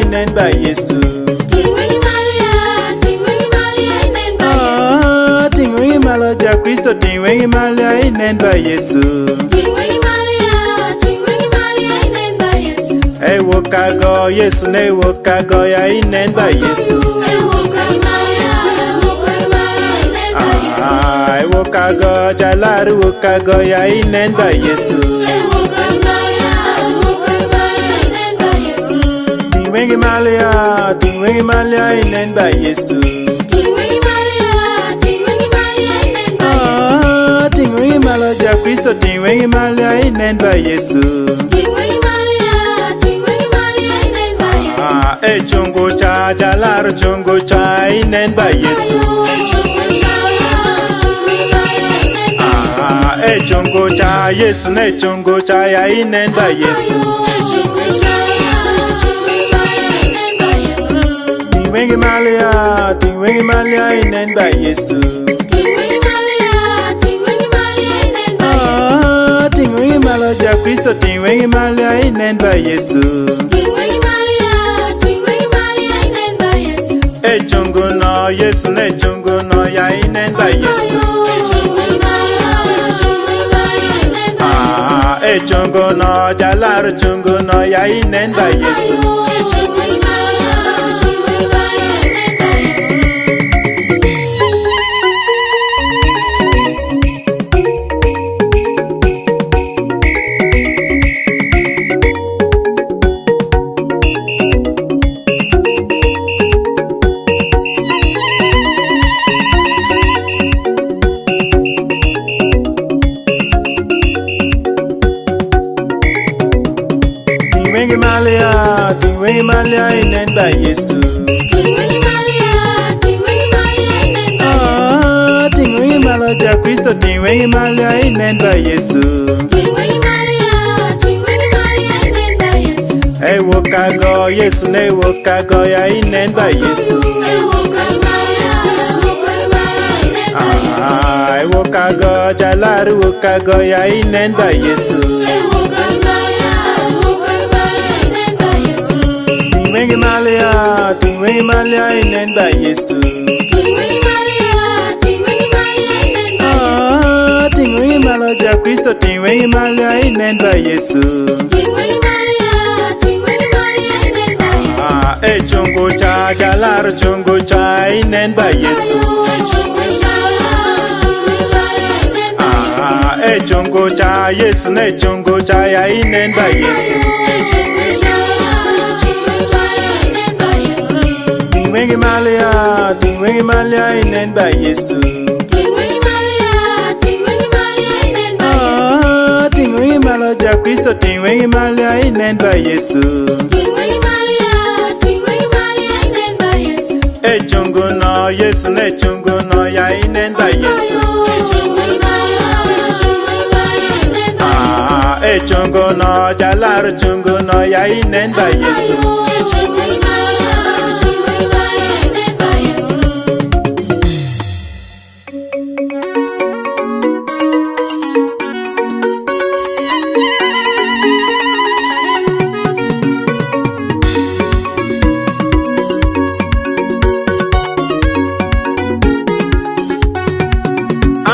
inen ba Yesu. Tingwengi malo ja Kristo tingwengi malia inen ba Yesu. Wokago Yesu ne wokago ya inen ba Yesu. Wokago jalaru wokago ya inen ba Yesu. Tingwengi malia inen ba Yesu. Tingwengi malo ja Kristo tingwengi malia inen ba Yesu. Chungu cha jalaru chungu cha inen ba Yesu. Chungu cha Yesu ne chungu cha ya inen ba Yesu. Tingwengi malia inen ba Yesu. Tingwengi malo ja Kristo tingwengi malia inen ba Yesu. Chungu no Yesu ne chungu no ya inen ba Yesu. Chungu no jalaru chungu no ya inen ba Yesu. Tingwengi malia inen ba Yesu. Tingwengi malo ja Kristo tingwengi malia inen ba Yesu. Wokago Yesu ne wokago ya inen ba Yesu. Wokago jalaru wokago ya inen ba Yesu. Tingwengi malia inen ba Yesu. Tingwengi malo ja Kristo tingwengi malia inen ba Yesu. Chungu cha jalaru chungu cha inen ba Yesu. Chungu cha Yesu ne chungu cha ya inen ba Yesu. Tingwengi malia inen ba Yesu. Tingwengi malo ja Kristo tingwengi malia inen ba Yesu. Chungu no Yesu ne chungu no ya inen ba Yesu. Chungu no jalaru chungu no ya inen ba Yesu.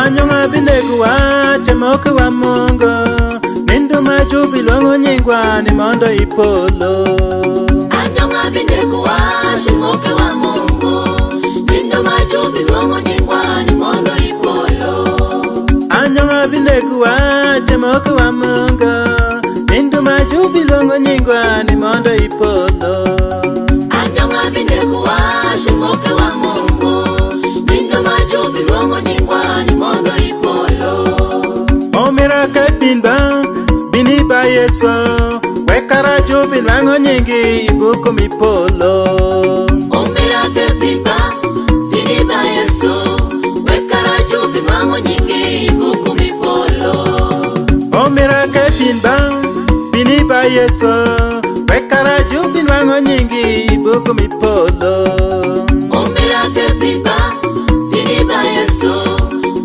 Anyonga binegu wa chemoke wa Mungu. Nindu majubi longo nyingwa ni mondo ipolo. Anyonga binegu wa chemoke wa Mungu. Nindu majubi longo nyingwa ni mondo ipolo. Anyonga binegu wa chemoke wa Mungu. Nindu majubi longo nyingwa ni mondo ipolo. Anyonga binegu wa chemoke wa Mungu. Nindu majubi longo nyingwa ni mondo ipolo. Omira kapinda bini ba Yesu. Wekara jubi lango nyingi ibuku mipolo. Omira kapinda bini ba Yesu. Wekara jubi lango nyingi ibuku mipolo. Omira kapinda bini ba Yesu. Wekara jubi lango nyingi ibuku mipolo. Omira kapinda bini ba Yesu.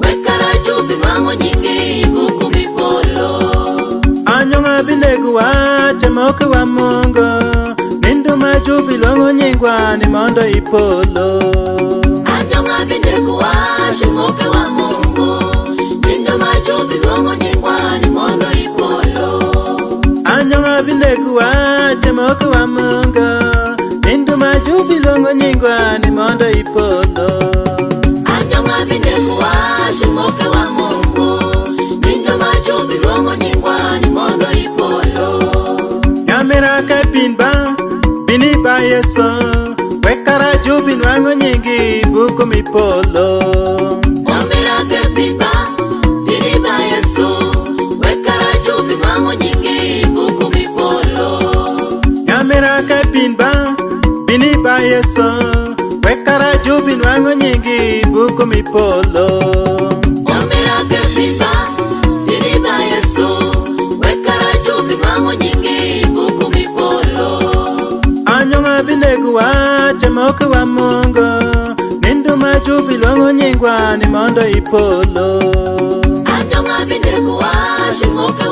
Wekara jubi lango nyingi ibuku mipolo. Anyonga binegu wa chemoke wa Mungu. Nindu majubi luongo nyingwa ni mondo ipolo. Anyong'a binegu wa shimoke wa Mungu, nindo majubi luongo nyingwa ni mondo ipolo. Anyong'a binegu wa chemoke wa Mungu, nindo majubi luongo nyingwa ni mondo ipolo. Anyong'a binegu wa shimoke wa Mungu, nindo majubi luongo nyingwa ni mondo ipolo. Nyamera kapinba bini ba Yesu, wekara jubi nuango nyingi buku mipolo. Nyamera kapinba bini ba Yesu, wekara jubi nuango nyingi buku mipolo. Nyamera kapinba bini ba Yesu, wekara jubi nuango nyingi buku mipolo. Nyamera kapinba bini ba Yesu, wekara jubi nuango nyingi buku mipolo. Anyong'a binegu wa chemoke wa Mungu, nindo majubi luongo nyingwa ni mondo ipolo. Anyong'a binegu wa shimoke